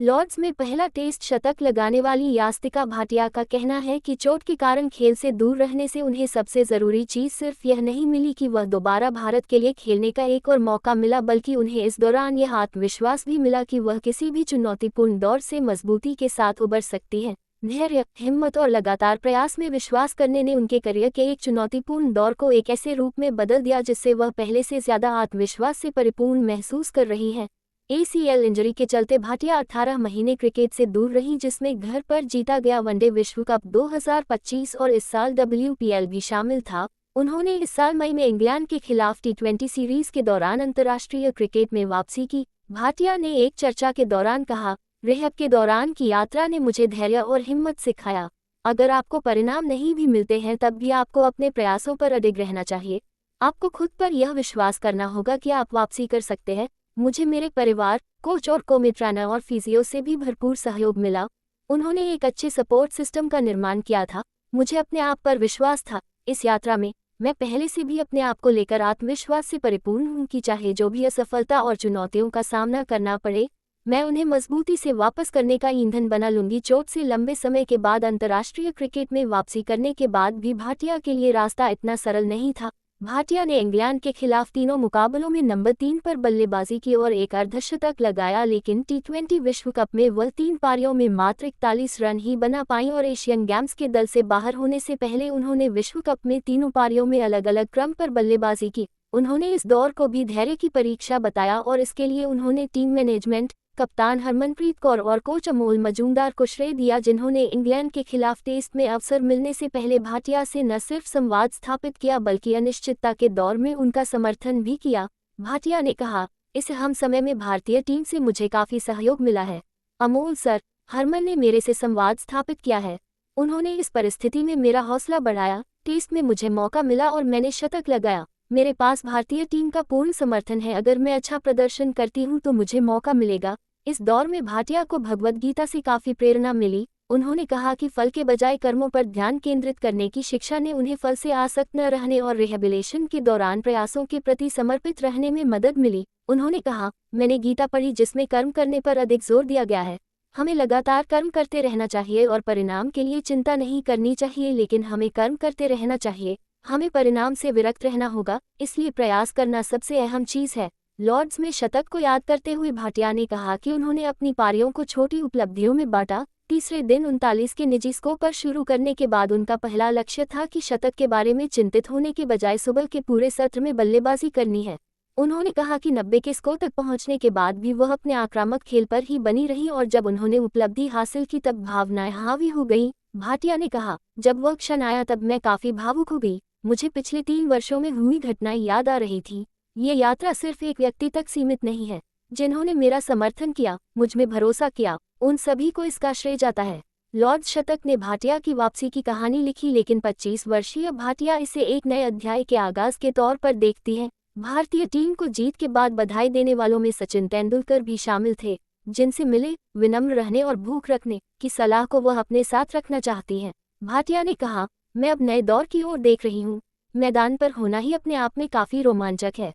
Lord's में पहला test शतक लगाने वाली यास्तिका भाटिया का कहना है कि चोट के कारण खेल से दूर रहने से उन्हें सबसे ज़रूरी चीज़ सिर्फ यह नहीं मिली कि वह दोबारा भारत के लिए खेलने का एक और मौका मिला, बल्कि उन्हें इस दौरान यह आत्मविश्वास भी मिला कि वह किसी भी चुनौतीपूर्ण दौर से मजबूती के साथ उबर सकती हैं। धैर्य, हिम्मत और लगातार प्रयास में विश्वास करने ने उनके करियर के एक चुनौतीपूर्ण दौर को एक ऐसे रूप में बदल दिया जिससे वह पहले से ज़्यादा आत्मविश्वास से परिपूर्ण महसूस कर रही हैं। ACL इंजरी के चलते भाटिया 18 महीने क्रिकेट से दूर रहीं, जिसमें घर पर जीता गया वनडे विश्व कप 2025 और इस साल WPL भी शामिल था। उन्होंने इस साल मई में इंग्लैंड के खिलाफ T20 सीरीज के दौरान अंतर्राष्ट्रीय क्रिकेट में वापसी की। भाटिया ने एक चर्चा के दौरान कहा, रिहैब के दौरान की यात्रा ने मुझे धैर्य और हिम्मत सिखाया। अगर आपको परिणाम नहीं भी मिलते हैं तब भी आपको अपने प्रयासों पर अडिग रहना चाहिए। आपको खुद पर यह विश्वास करना होगा कि आप वापसी कर सकते हैं। मुझे मेरे परिवार, कोच और ट्रेनर और फिजियो से भी भरपूर सहयोग मिला। उन्होंने एक अच्छे सपोर्ट सिस्टम का निर्माण किया था। मुझे अपने आप पर विश्वास था। इस यात्रा में मैं पहले से भी अपने आप को लेकर आत्मविश्वास से परिपूर्ण हूं कि चाहे जो भी असफलता और चुनौतियों का सामना करना पड़े, मैं उन्हें मजबूती से वापस करने का ईंधन बना लूंगी। चोट से लंबे समय के बाद अंतर्राष्ट्रीय क्रिकेट में वापसी करने के बाद भी भाटिया के लिए रास्ता इतना सरल नहीं था। भाटिया ने इंग्लैंड के खिलाफ तीनों मुकाबलों में नंबर 3 पर बल्लेबाजी की और एक अर्धशतक लगाया, लेकिन T20 विश्व कप में वह 3 पारियों में मात्र 41 रन ही बना पाईं और एशियन गेम्स के दल से बाहर होने से पहले उन्होंने विश्व कप में तीनों पारियों में अलग अलग क्रम पर बल्लेबाजी की। उन्होंने इस दौर को भी धैर्य की परीक्षा बताया और इसके लिए उन्होंने टीम मैनेजमेंट, कप्तान हरमनप्रीत कौर और कोच अमोल मजूमदार को श्रेय दिया, जिन्होंने इंग्लैंड के खिलाफ टेस्ट में अवसर मिलने से पहले भाटिया से न सिर्फ संवाद स्थापित किया बल्कि अनिश्चितता के दौर में उनका समर्थन भी किया। भाटिया ने कहा, इस अहम समय में भारतीय टीम से मुझे काफ़ी सहयोग मिला है। अमोल सर, हरमन ने मेरे से संवाद स्थापित किया है। उन्होंने इस परिस्थिति में मेरा हौसला बढ़ाया। टेस्ट में मुझे मौका मिला और मैंने शतक लगाया। मेरे पास भारतीय टीम का पूर्ण समर्थन है। अगर मैं अच्छा प्रदर्शन करती हूँ तो मुझे मौका मिलेगा। इस दौर में भाटिया को भगवद गीता से काफ़ी प्रेरणा मिली। उन्होंने कहा कि फल के बजाय कर्मों पर ध्यान केंद्रित करने की शिक्षा ने उन्हें फल से आसक्त न रहने और रिहेबिलिटेशन के दौरान प्रयासों के प्रति समर्पित रहने में मदद मिली। उन्होंने कहा, मैंने गीता पढ़ी जिसमें कर्म करने पर अधिक जोर दिया गया है। हमें लगातार कर्म करते रहना चाहिए और परिणाम के लिए चिंता नहीं करनी चाहिए, लेकिन हमें कर्म करते रहना चाहिए। हमें परिणाम से विरक्त रहना होगा, इसलिए प्रयास करना सबसे अहम चीज़ है। लॉर्ड्स में शतक को याद करते हुए भाटिया ने कहा कि उन्होंने अपनी पारियों को छोटी उपलब्धियों में बांटा। तीसरे दिन 39 के निजी स्कोर पर शुरू करने के बाद उनका पहला लक्ष्य था कि शतक के बारे में चिंतित होने के बजाय सुबह के पूरे सत्र में बल्लेबाजी करनी है। उन्होंने कहा कि 90 के स्कोर तक पहुंचने के बाद भी वह अपने आक्रामक खेल पर ही बनी रही और जब उन्होंने उपलब्धि हासिल की तब भावनाएं हावी हो गईं। भाटिया ने कहा, जब वह क्षण आया तब मैं काफ़ी भावुक हो गई। मुझे पिछले 3 वर्षों में हुई घटनाएं याद आ रही थी। ये यात्रा सिर्फ एक व्यक्ति तक सीमित नहीं है। जिन्होंने मेरा समर्थन किया, मुझ में भरोसा किया, उन सभी को इसका श्रेय जाता है। लॉर्ड्स शतक ने भाटिया की वापसी की कहानी लिखी, लेकिन 25 वर्षीय भाटिया इसे एक नए अध्याय के आगाज के तौर पर देखती हैं। भारतीय टीम को जीत के बाद बधाई देने वालों में सचिन तेंदुलकर भी शामिल थे, जिनसे मिले, विनम्र रहने और भूख रखने की सलाह को वह अपने साथ रखना चाहती हैं। भाटिया ने कहा, मैं अब नए दौर की ओर देख रही हूँ। मैदान पर होना ही अपने आप में काफ़ी रोमांचक है।